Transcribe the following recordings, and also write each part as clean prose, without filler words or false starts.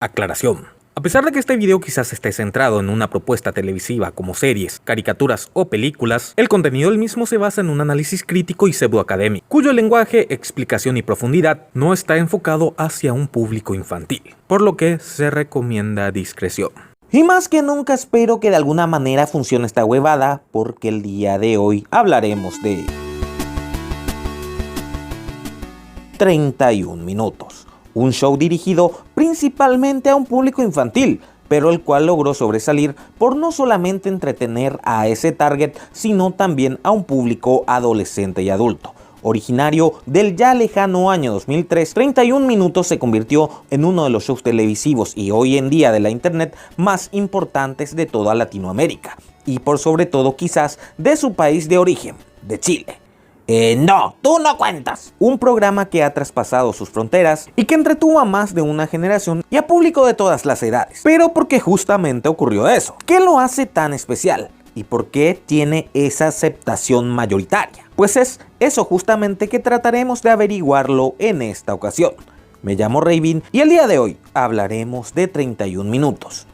Aclaración. A pesar de que este video quizás esté centrado en una propuesta televisiva como series, caricaturas o películas, el contenido del mismo se basa en un análisis crítico y pseudoacadémico, cuyo lenguaje, explicación y profundidad no está enfocado hacia un público infantil, por lo que se recomienda discreción. Y más que nunca espero que de alguna manera funcione esta huevada, porque el día de hoy hablaremos de 31 minutos. Un show dirigido principalmente a un público infantil, pero el cual logró sobresalir por no solamente entretener a ese target, sino también a un público adolescente y adulto. Originario del ya lejano año 2003, 31 minutos se convirtió en uno de los shows televisivos y hoy en día de la internet más importantes de toda Latinoamérica, y por sobre todo quizás de su país de origen, de Chile. No, tú no cuentas. Un programa que ha traspasado sus fronteras y que entretuvo a más de una generación y a público de todas las edades. Pero porque justamente ocurrió eso. ¿Qué lo hace tan especial? ¿Y por qué tiene esa aceptación mayoritaria? Pues es eso justamente que trataremos de averiguarlo en esta ocasión. Me llamo Raven y el día de hoy hablaremos de 31 minutos.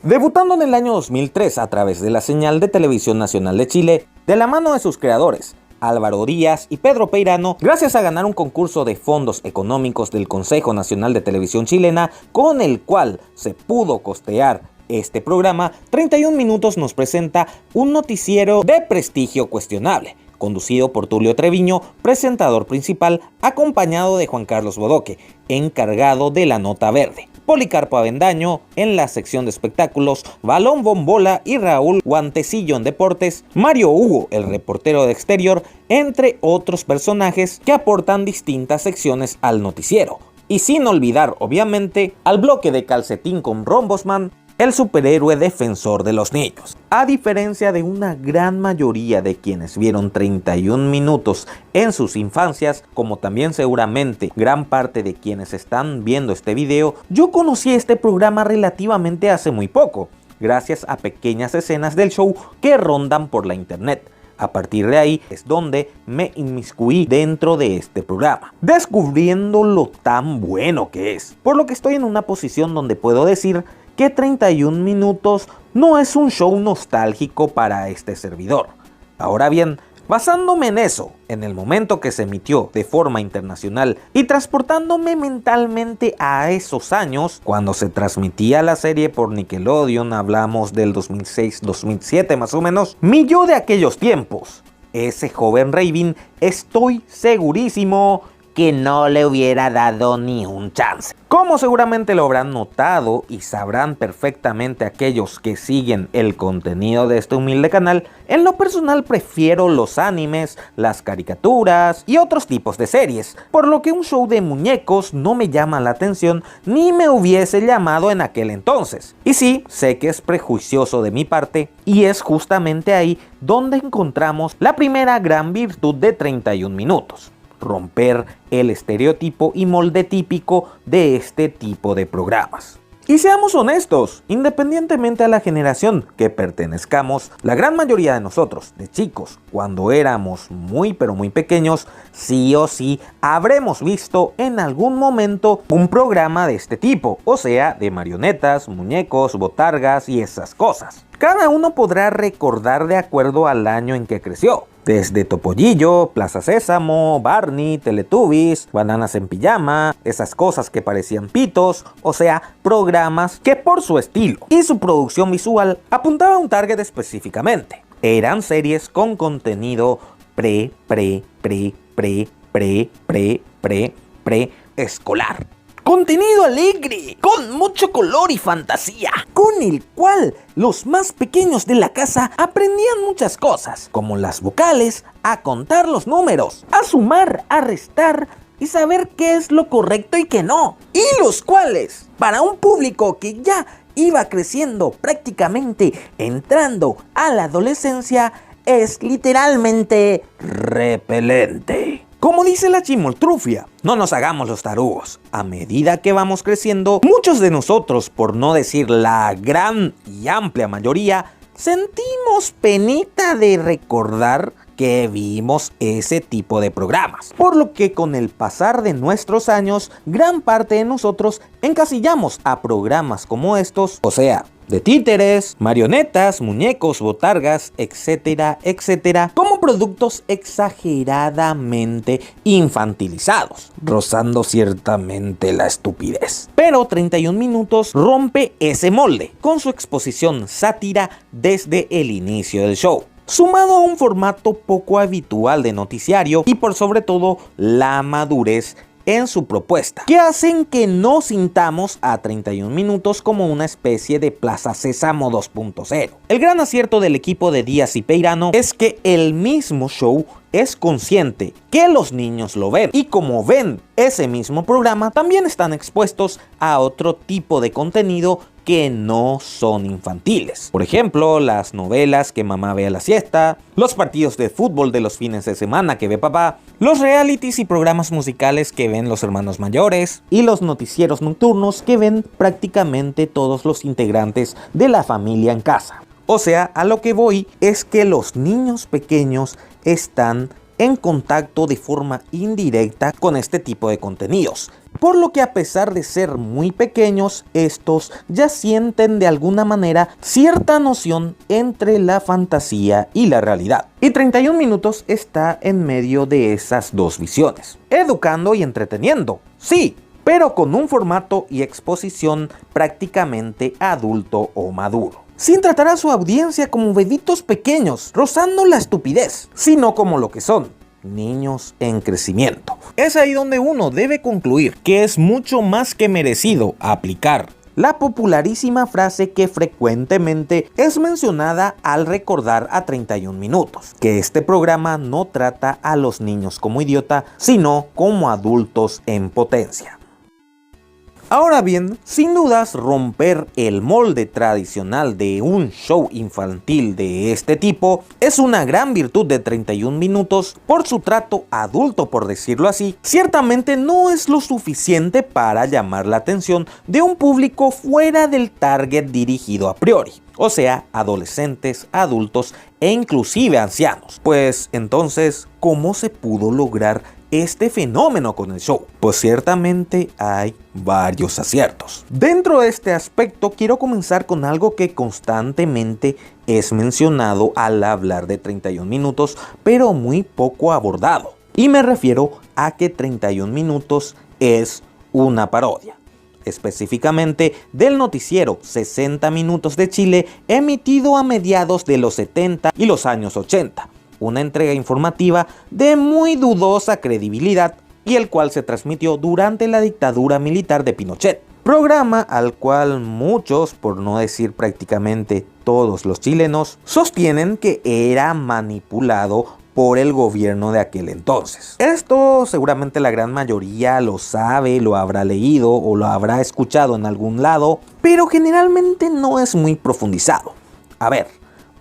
Debutando en el año 2003 a través de la señal de Televisión Nacional de Chile, de la mano de sus creadores, Álvaro Díaz y Pedro Peirano, gracias a ganar un concurso de fondos económicos del Consejo Nacional de Televisión Chilena, con el cual se pudo costear este programa, 31 minutos nos presenta un noticiero de prestigio cuestionable, conducido por Tulio Treviño, presentador principal, acompañado de Juan Carlos Bodoque, encargado de la nota verde, Policarpo Avendaño en la sección de espectáculos, Balón Bombola y Raúl Guantecillo en deportes, Mario Hugo, el reportero de exterior, entre otros personajes que aportan distintas secciones al noticiero. Y sin olvidar, obviamente, al bloque de Calcetín con Rombosman, el superhéroe defensor de los niños. A diferencia de una gran mayoría de quienes vieron 31 minutos en sus infancias, como también seguramente gran parte de quienes están viendo este video, yo conocí este programa relativamente hace muy poco, gracias a pequeñas escenas del show que rondan por la internet. A partir de ahí es donde me inmiscuí dentro de este programa, descubriendo lo tan bueno que es, por lo que estoy en una posición donde puedo decir que 31 minutos no es un show nostálgico para este servidor. Ahora bien, basándome en eso, en el momento que se emitió de forma internacional y transportándome mentalmente a esos años, cuando se transmitía la serie por Nickelodeon, hablamos del 2006-2007 más o menos, mi yo de aquellos tiempos, ese joven Raven, estoy segurísimo que no le hubiera dado ni un chance. Como seguramente lo habrán notado y sabrán perfectamente aquellos que siguen el contenido de este humilde canal, en lo personal prefiero los animes, las caricaturas y otros tipos de series, por lo que un show de muñecos no me llama la atención ni me hubiese llamado en aquel entonces. Y sí, sé que es prejuicioso de mi parte y es justamente ahí donde encontramos la primera gran virtud de 31 minutos. Romper el estereotipo y molde típico de este tipo de programas. Y seamos honestos, independientemente a la generación que pertenezcamos, la gran mayoría de nosotros, de chicos, cuando éramos muy pero muy pequeños, sí o sí habremos visto en algún momento un programa de este tipo, o sea, de marionetas, muñecos, botargas y esas cosas. Cada uno podrá recordar de acuerdo al año en que creció. Desde Topollillo, Plaza Sésamo, Barney, Teletubbies, Bananas en Pijama, esas cosas que parecían pitos, o sea, programas que por su estilo y su producción visual apuntaba a un target específicamente. Eran series con contenido preescolar. Contenido alegre, con mucho color y fantasía, con el cual los más pequeños de la casa aprendían muchas cosas, como las vocales, a contar los números, a sumar, a restar y saber qué es lo correcto y qué no. Y los cuales, para un público que ya iba creciendo prácticamente entrando a la adolescencia, es literalmente repelente. Como dice la chimoltrufia, no nos hagamos los tarugos. A medida que vamos creciendo, muchos de nosotros, por no decir la gran y amplia mayoría, sentimos penita de recordar que vimos ese tipo de programas. Por lo que con el pasar de nuestros años, gran parte de nosotros encasillamos a programas como estos, o sea, de títeres, marionetas, muñecos, botargas, etcétera, etcétera, como productos exageradamente infantilizados, rozando ciertamente la estupidez. Pero 31 minutos rompe ese molde, con su exposición sátira desde el inicio del show, sumado a un formato poco habitual de noticiario y por sobre todo la madurez en su propuesta, que hacen que no sintamos a 31 minutos como una especie de Plaza Sésamo 2.0. El gran acierto del equipo de Díaz y Peirano es que el mismo show es consciente que los niños lo ven, y como ven ese mismo programa, también están expuestos a otro tipo de contenido que no son infantiles. Por ejemplo, las novelas que mamá ve a la siesta, los partidos de fútbol de los fines de semana que ve papá, los realities y programas musicales que ven los hermanos mayores, y los noticieros nocturnos que ven prácticamente todos los integrantes de la familia en casa. O sea, a lo que voy es que los niños pequeños están en contacto de forma indirecta con este tipo de contenidos, por lo que a pesar de ser muy pequeños, estos ya sienten de alguna manera cierta noción entre la fantasía y la realidad. Y 31 minutos está en medio de esas dos visiones, educando y entreteniendo, sí, pero con un formato y exposición prácticamente adulto o maduro, sin tratar a su audiencia como bebitos pequeños, rozando la estupidez, sino como lo que son, niños en crecimiento. Es ahí donde uno debe concluir que es mucho más que merecido aplicar la popularísima frase que frecuentemente es mencionada al recordar a 31 minutos, que este programa no trata a los niños como idiota, sino como adultos en potencia. Ahora bien, sin dudas romper el molde tradicional de un show infantil de este tipo es una gran virtud de 31 minutos por su trato adulto, por decirlo así. Ciertamente no es lo suficiente para llamar la atención de un público fuera del target dirigido a priori, o sea, adolescentes, adultos e inclusive ancianos. Pues entonces, ¿cómo se pudo lograr este fenómeno con el show? Pues ciertamente hay varios aciertos. Dentro de este aspecto quiero comenzar con algo que constantemente es mencionado al hablar de 31 minutos, pero muy poco abordado. Y me refiero a que 31 minutos es una parodia, específicamente del noticiero 60 Minutos de Chile, emitido a mediados de los 70 y los años 80. Una entrega informativa de muy dudosa credibilidad y el cual se transmitió durante la dictadura militar de Pinochet. Programa al cual muchos, por no decir prácticamente todos los chilenos, sostienen que era manipulado por el gobierno de aquel entonces. Esto seguramente la gran mayoría lo sabe, lo habrá leído o lo habrá escuchado en algún lado, pero generalmente no es muy profundizado. A ver,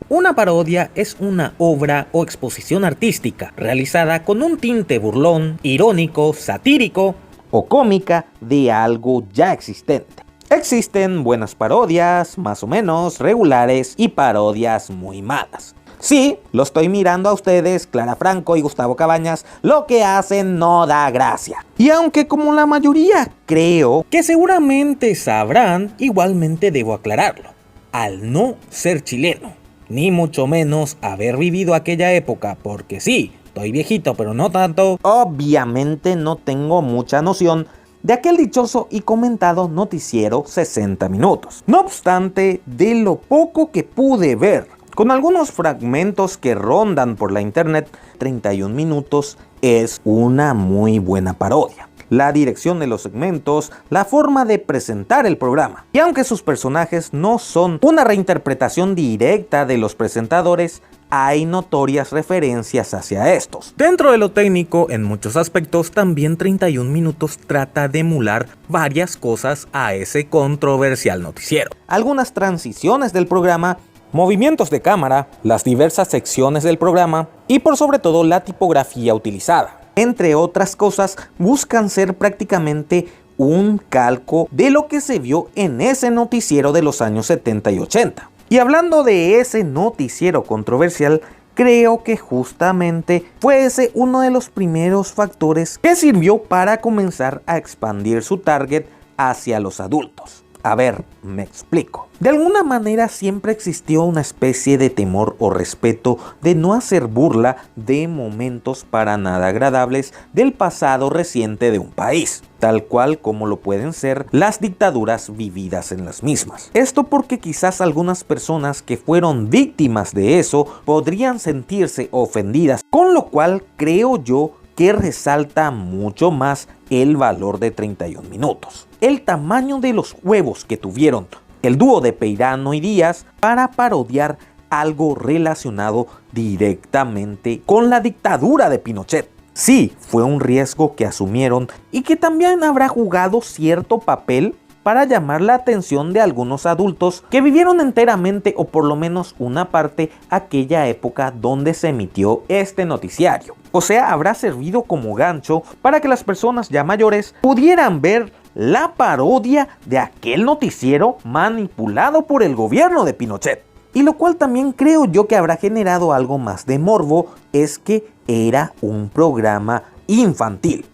una parodia es una obra o exposición artística realizada con un tinte burlón, irónico, satírico o cómica de algo ya existente. Existen buenas parodias, más o menos regulares, y parodias muy malas. Sí, lo estoy mirando a ustedes, Clara Franco y Gustavo Cabañas, lo que hacen no da gracia. Y aunque como la mayoría creo que seguramente sabrán, igualmente debo aclararlo. Al no ser chileno, ni mucho menos haber vivido aquella época, porque sí, estoy viejito pero no tanto, obviamente no tengo mucha noción de aquel dichoso y comentado noticiero 60 minutos. No obstante, de lo poco que pude ver, con algunos fragmentos que rondan por la internet, 31 minutos es una muy buena parodia. La dirección de los segmentos, la forma de presentar el programa. Y aunque sus personajes no son una reinterpretación directa de los presentadores, hay notorias referencias hacia estos. Dentro de lo técnico, en muchos aspectos, también 31 minutos trata de emular varias cosas a ese controversial noticiero. Algunas transiciones del programa, movimientos de cámara, las diversas secciones del programa y por sobre todo la tipografía utilizada. Entre otras cosas, buscan ser prácticamente un calco de lo que se vio en ese noticiero de los años 70 y 80. Y hablando de ese noticiero controversial, creo que justamente fue ese uno de los primeros factores que sirvió para comenzar a expandir su target hacia los adultos. A ver, me explico. De alguna manera siempre existió una especie de temor o respeto de no hacer burla de momentos para nada agradables del pasado reciente de un país, tal cual como lo pueden ser las dictaduras vividas en las mismas. Esto porque quizás algunas personas que fueron víctimas de eso podrían sentirse ofendidas, con lo cual creo yo que resalta mucho más el valor de 31 minutos. El tamaño de los huevos que tuvieron el dúo de Peirano y Díaz para parodiar algo relacionado directamente con la dictadura de Pinochet. Sí, fue un riesgo que asumieron y que también habrá jugado cierto papel para llamar la atención de algunos adultos que vivieron enteramente o por lo menos una parte aquella época donde se emitió este noticiario. O sea, habrá servido como gancho para que las personas ya mayores pudieran ver la parodia de aquel noticiero manipulado por el gobierno de Pinochet. Y lo cual también creo yo que habrá generado algo más de morbo, es que era un programa infantil,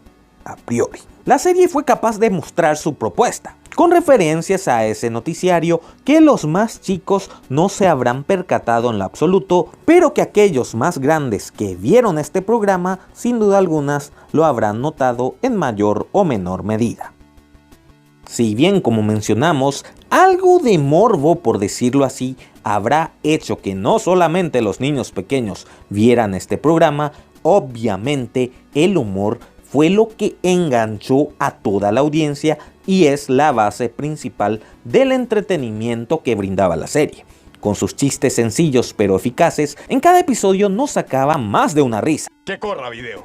a priori. La serie fue capaz de mostrar su propuesta, con referencias a ese noticiario que los más chicos no se habrán percatado en lo absoluto, pero que aquellos más grandes que vieron este programa, sin duda algunas, lo habrán notado en mayor o menor medida. Si bien, como mencionamos, algo de morbo, por decirlo así, habrá hecho que no solamente los niños pequeños vieran este programa, obviamente el humor fue lo que enganchó a toda la audiencia y es la base principal del entretenimiento que brindaba la serie. Con sus chistes sencillos pero eficaces, en cada episodio nos sacaba más de una risa. ¡Que corra video!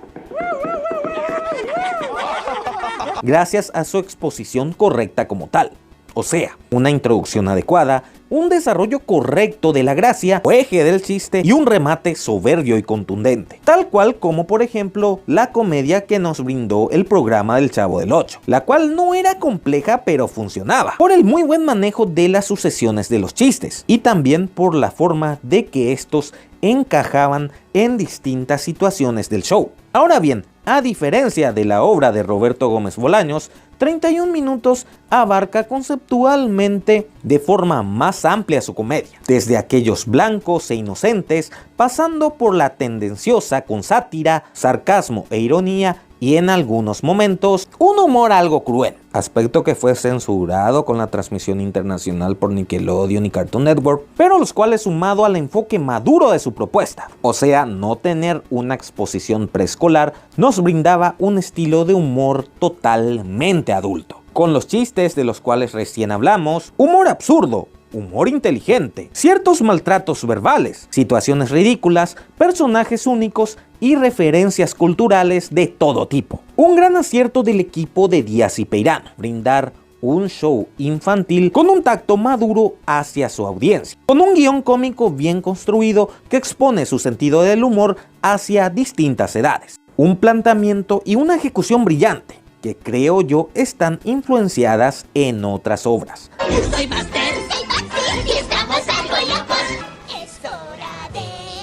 Gracias a su exposición correcta como tal. O sea, una introducción adecuada, un desarrollo correcto de la gracia o eje del chiste y un remate soberbio y contundente. Tal cual como por ejemplo la comedia que nos brindó el programa del Chavo del Ocho, la cual no era compleja pero funcionaba, por el muy buen manejo de las sucesiones de los chistes y también por la forma de que estos encajaban en distintas situaciones del show. Ahora bien, a diferencia de la obra de Roberto Gómez Bolaños, 31 minutos abarca conceptualmente de forma más amplia su comedia, desde aquellos blancos e inocentes, pasando por la tendenciosa con sátira, sarcasmo e ironía y en algunos momentos un humor algo cruel, aspecto que fue censurado con la transmisión internacional por Nickelodeon y Cartoon Network, pero los cuales sumado al enfoque maduro de su propuesta, o sea, no tener una exposición preescolar, nos brindaba un estilo de humor totalmente adulto, con los chistes de los cuales recién hablamos, humor absurdo, humor inteligente, ciertos maltratos verbales, situaciones ridículas, personajes únicos y referencias culturales de todo tipo. Un gran acierto del equipo de Díaz y Peirano, brindar un show infantil con un tacto maduro hacia su audiencia, con un guión cómico bien construido que expone su sentido del humor hacia distintas edades, un planteamiento y una ejecución brillante que creo yo están influenciadas en otras obras. Soy Buster y estamos algo locos. Es hora de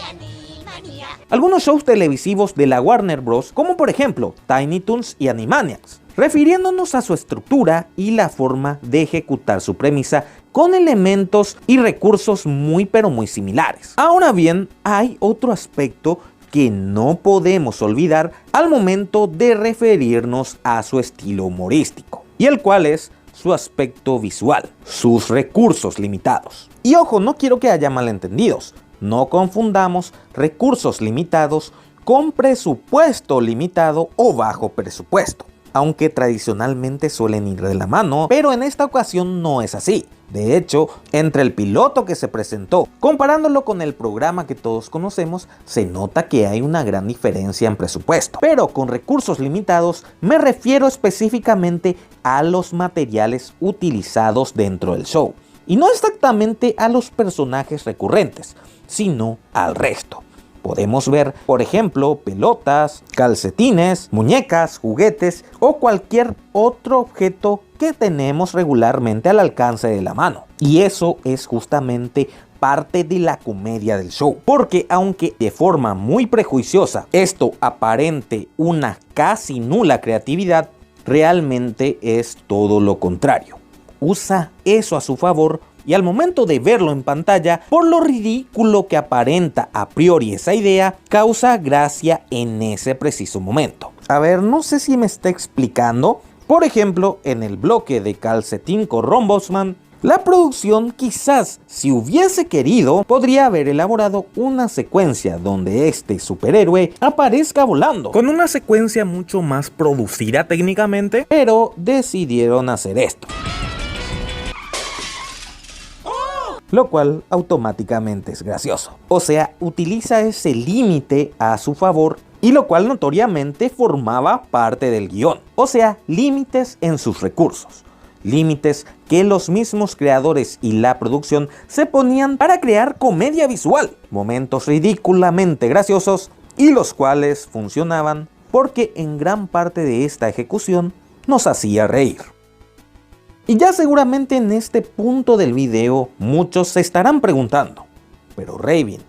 Animania. Algunos shows televisivos de la Warner Bros., como por ejemplo Tiny Toons y Animaniacs, refiriéndonos a su estructura y la forma de ejecutar su premisa con elementos y recursos muy pero muy similares. Ahora bien, hay otro aspecto que no podemos olvidar al momento de referirnos a su estilo humorístico, y el cual es su aspecto visual, sus recursos limitados. Y ojo, no quiero que haya malentendidos, no confundamos recursos limitados con presupuesto limitado o bajo presupuesto, aunque tradicionalmente suelen ir de la mano, pero en esta ocasión no es así. De hecho, entre el piloto que se presentó, comparándolo con el programa que todos conocemos, se nota que hay una gran diferencia en presupuesto. Pero con recursos limitados me refiero específicamente a los materiales utilizados dentro del show, y no exactamente a los personajes recurrentes, sino al resto. Podemos ver, por ejemplo, pelotas, calcetines, muñecas, juguetes o cualquier otro objeto que tenemos regularmente al alcance de la mano. Y eso es justamente parte de la comedia del show, porque aunque de forma muy prejuiciosa esto aparente una casi nula creatividad, realmente es todo lo contrario. Usa eso a su favor y al momento de verlo en pantalla, por lo ridículo que aparenta a priori esa idea, causa gracia en ese preciso momento. A ver, no sé si me está explicando. Por ejemplo, en el bloque de Calcetín con Rombosman, la producción quizás, si hubiese querido, podría haber elaborado una secuencia donde este superhéroe aparezca volando, con una secuencia mucho más producida técnicamente, pero decidieron hacer esto, lo cual automáticamente es gracioso. O sea, utiliza ese límite a su favor y lo cual notoriamente formaba parte del guión. O sea, límites en sus recursos. Límites que los mismos creadores y la producción se ponían para crear comedia visual. Momentos ridículamente graciosos y los cuales funcionaban porque en gran parte de esta ejecución nos hacía reír. Y ya seguramente en este punto del video muchos se estarán preguntando, pero Raven,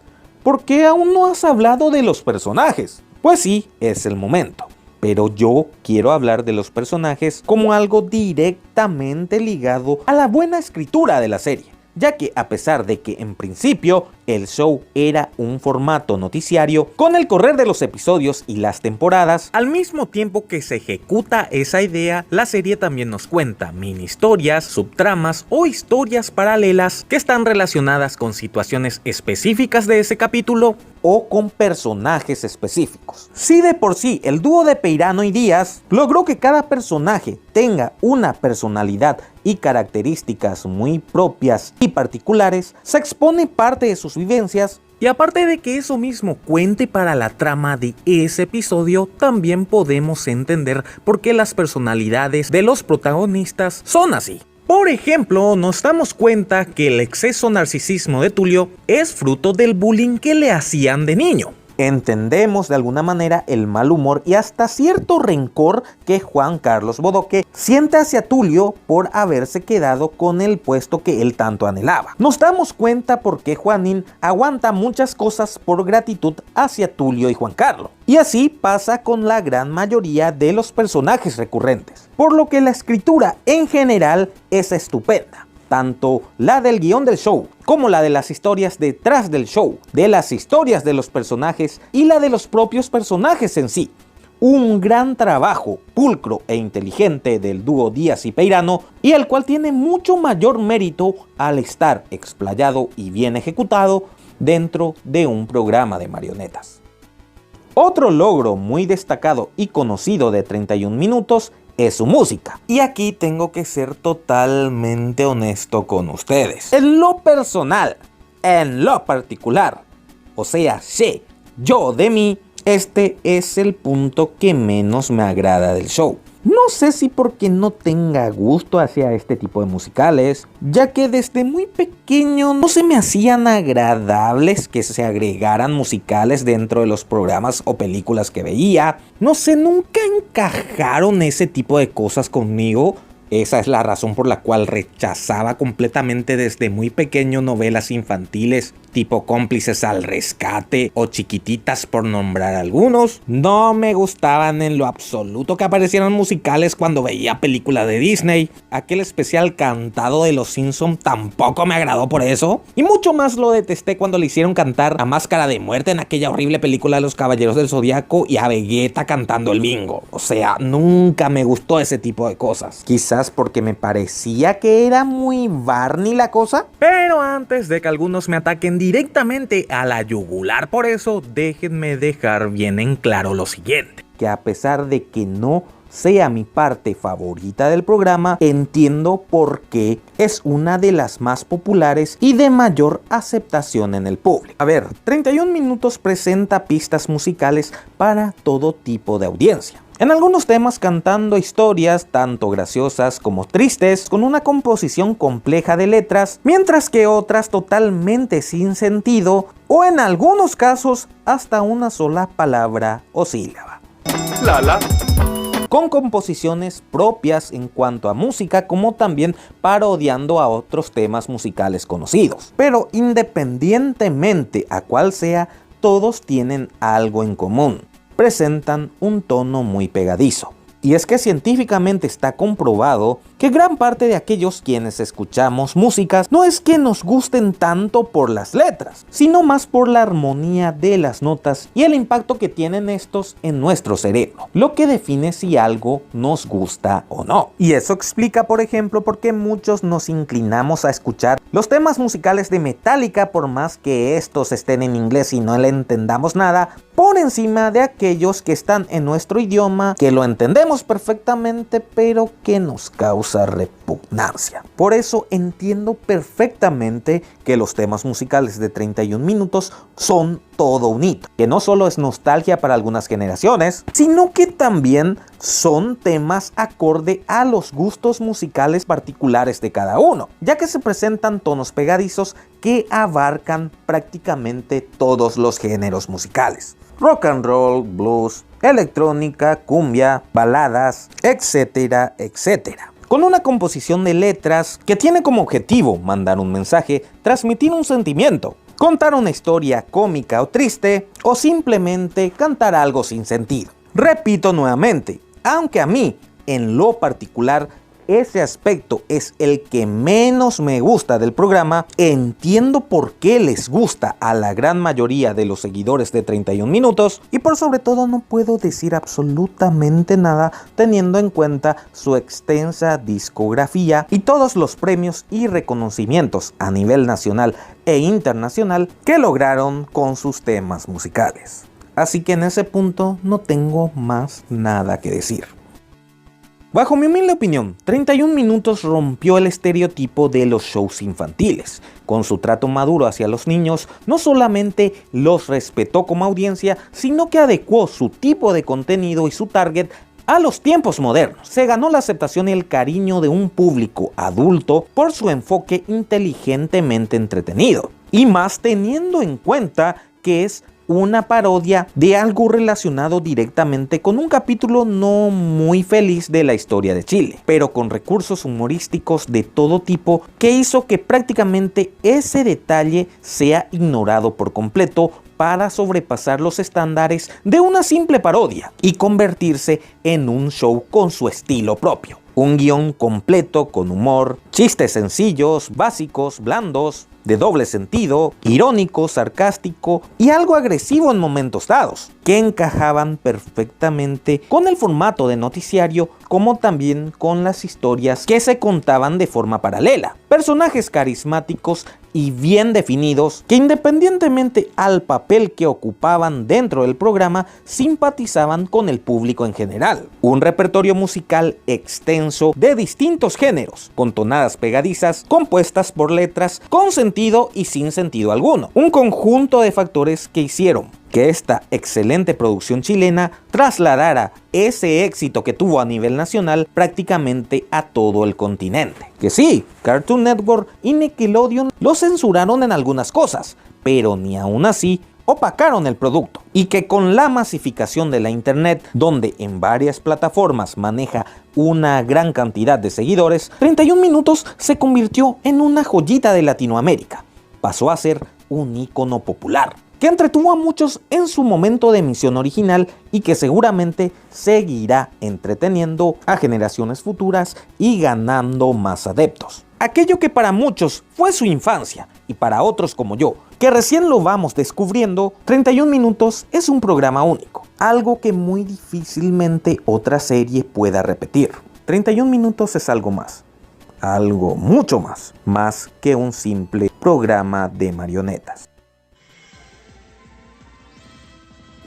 ¿por qué aún no has hablado de los personajes? Pues sí, es el momento. Pero yo quiero hablar de los personajes como algo directamente ligado a la buena escritura de la serie, ya que a pesar de que en principio el show era un formato noticiario, con el correr de los episodios y las temporadas, al mismo tiempo que se ejecuta esa idea, la serie también nos cuenta mini historias, subtramas o historias paralelas que están relacionadas con situaciones específicas de ese capítulo o con personajes específicos. Si de por sí el dúo de Peirano y Díaz logró que cada personaje tenga una personalidad y características muy propias y particulares, se expone parte de sus vivencias. Y aparte de que eso mismo cuente para la trama de ese episodio, también podemos entender por qué las personalidades de los protagonistas son así. Por ejemplo, nos damos cuenta que el exceso narcisismo de Tulio es fruto del bullying que le hacían de niño. Entendemos de alguna manera el mal humor y hasta cierto rencor que Juan Carlos Bodoque siente hacia Tulio por haberse quedado con el puesto que él tanto anhelaba. Nos damos cuenta por qué Juanín aguanta muchas cosas por gratitud hacia Tulio y Juan Carlos. Y así pasa con la gran mayoría de los personajes recurrentes, por lo que la escritura en general es estupenda. Tanto la del guión del show como la de las historias detrás del show, de las historias de los personajes y la de los propios personajes en sí. Un gran trabajo pulcro e inteligente del dúo Díaz y Peirano, y el cual tiene mucho mayor mérito al estar explayado y bien ejecutado dentro de un programa de marionetas. Otro logro muy destacado y conocido de 31 minutos es su música. Y aquí tengo que ser totalmente honesto con ustedes. En lo personal, en lo particular, o sea, yo de mí, este es el punto que menos me agrada del show. No sé si porque no tenga gusto hacia este tipo de musicales, ya que desde muy pequeño no se me hacían agradables que se agregaran musicales dentro de los programas o películas que veía. No sé, nunca encajaron ese tipo de cosas conmigo. Esa es la razón por la cual rechazaba completamente desde muy pequeño novelas infantiles tipo Cómplices al Rescate o Chiquititas, por nombrar algunos. No me gustaban en lo absoluto que aparecieran musicales cuando veía películas de Disney. Aquel especial cantado de Los Simpson tampoco me agradó por eso. Y mucho más lo detesté cuando le hicieron cantar a Máscara de Muerte en aquella horrible película de Los Caballeros del Zodiaco y a Vegeta cantando el bingo. O sea, nunca me gustó ese tipo de cosas. Quizás porque me parecía que era muy Barney la cosa. Pero antes de que algunos me ataquen directamente a la yugular por eso, déjenme dejar bien en claro lo siguiente. Que a pesar de que no sea mi parte favorita del programa, entiendo por qué es una de las más populares y de mayor aceptación en el público. A ver, 31 minutos presenta pistas musicales para todo tipo de audiencia. En algunos temas cantando historias tanto graciosas como tristes, con una composición compleja de letras, mientras que otras totalmente sin sentido, o en algunos casos hasta una sola palabra o sílaba. Lala. Con composiciones propias en cuanto a música, como también parodiando a otros temas musicales conocidos. Pero independientemente a cuál sea, todos tienen algo en común: presentan un tono muy pegadizo. Y es que científicamente está comprobado que gran parte de aquellos quienes escuchamos músicas no es que nos gusten tanto por las letras, sino más por la armonía de las notas y el impacto que tienen estos en nuestro cerebro, lo que define si algo nos gusta o no. Y eso explica, por ejemplo, por qué muchos nos inclinamos a escuchar los temas musicales de Metallica, por más que estos estén en inglés y no le entendamos nada, por encima de aquellos que están en nuestro idioma, que lo entendemos perfectamente, pero que nos causa repugnancia. Por eso entiendo perfectamente que los temas musicales de 31 minutos son todo un hito, que no solo es nostalgia para algunas generaciones, sino que también son temas acorde a los gustos musicales particulares de cada uno, ya que se presentan tonos pegadizos que abarcan prácticamente todos los géneros musicales: rock and roll, blues, electrónica, cumbia, baladas, etcétera, etcétera. Con una composición de letras que tiene como objetivo mandar un mensaje, transmitir un sentimiento, contar una historia cómica o triste, o simplemente cantar algo sin sentido. Repito nuevamente, aunque a mí, en lo particular, ese aspecto es el que menos me gusta del programa, entiendo por qué les gusta a la gran mayoría de los seguidores de 31 minutos, y por sobre todo no puedo decir absolutamente nada teniendo en cuenta su extensa discografía y todos los premios y reconocimientos a nivel nacional e internacional que lograron con sus temas musicales. Así que en ese punto no tengo más nada que decir. Bajo mi humilde opinión, 31 minutos rompió el estereotipo de los shows infantiles. Con su trato maduro hacia los niños, no solamente los respetó como audiencia, sino que adecuó su tipo de contenido y su target a los tiempos modernos. Se ganó la aceptación y el cariño de un público adulto por su enfoque inteligentemente entretenido. Y más teniendo en cuenta que es una parodia de algo relacionado directamente con un capítulo no muy feliz de la historia de Chile, pero con recursos humorísticos de todo tipo que hizo que prácticamente ese detalle sea ignorado por completo para sobrepasar los estándares de una simple parodia y convertirse en un show con su estilo propio. Un guión completo con humor, chistes sencillos, básicos, blandos, de doble sentido, irónico, sarcástico y algo agresivo en momentos dados, que encajaban perfectamente con el formato de noticiario, como también con las historias que se contaban de forma paralela. Personajes carismáticos y bien definidos que, independientemente al papel que ocupaban dentro del programa, simpatizaban con el público en general. Un repertorio musical extenso de distintos géneros, con tonadas pegadizas, compuestas por letras con sentido y sin sentido alguno. Un conjunto de factores que hicieron que esta excelente producción chilena trasladara ese éxito que tuvo a nivel nacional prácticamente a todo el continente. Que sí, Cartoon Network y Nickelodeon lo censuraron en algunas cosas, pero ni aún así opacaron el producto. Y que con la masificación de la internet, donde en varias plataformas maneja una gran cantidad de seguidores, 31 minutos se convirtió en una joyita de Latinoamérica. Pasó a ser un ícono popular, que entretuvo a muchos en su momento de emisión original y que seguramente seguirá entreteniendo a generaciones futuras y ganando más adeptos. Aquello que para muchos fue su infancia y para otros como yo, que recién lo vamos descubriendo, 31 minutos es un programa único, algo que muy difícilmente otra serie pueda repetir. 31 minutos es algo más, algo mucho más que un simple programa de marionetas.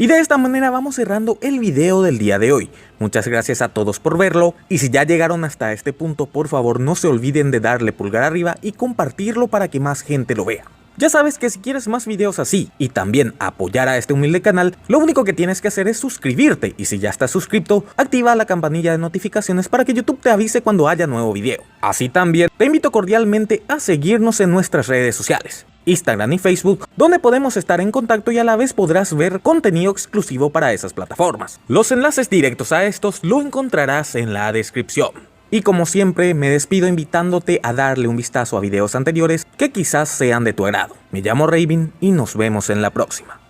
Y de esta manera vamos cerrando el video del día de hoy. Muchas gracias a todos por verlo, y si ya llegaron hasta este punto, por favor no se olviden de darle pulgar arriba y compartirlo para que más gente lo vea. Ya sabes que si quieres más videos así y también apoyar a este humilde canal, lo único que tienes que hacer es suscribirte y si ya estás suscrito, activa la campanilla de notificaciones para que YouTube te avise cuando haya nuevo video. Así también te invito cordialmente a seguirnos en nuestras redes sociales, Instagram y Facebook, donde podemos estar en contacto y a la vez podrás ver contenido exclusivo para esas plataformas. Los enlaces directos a estos lo encontrarás en la descripción. Y como siempre, me despido invitándote a darle un vistazo a videos anteriores que quizás sean de tu agrado. Me llamo Raven y nos vemos en la próxima.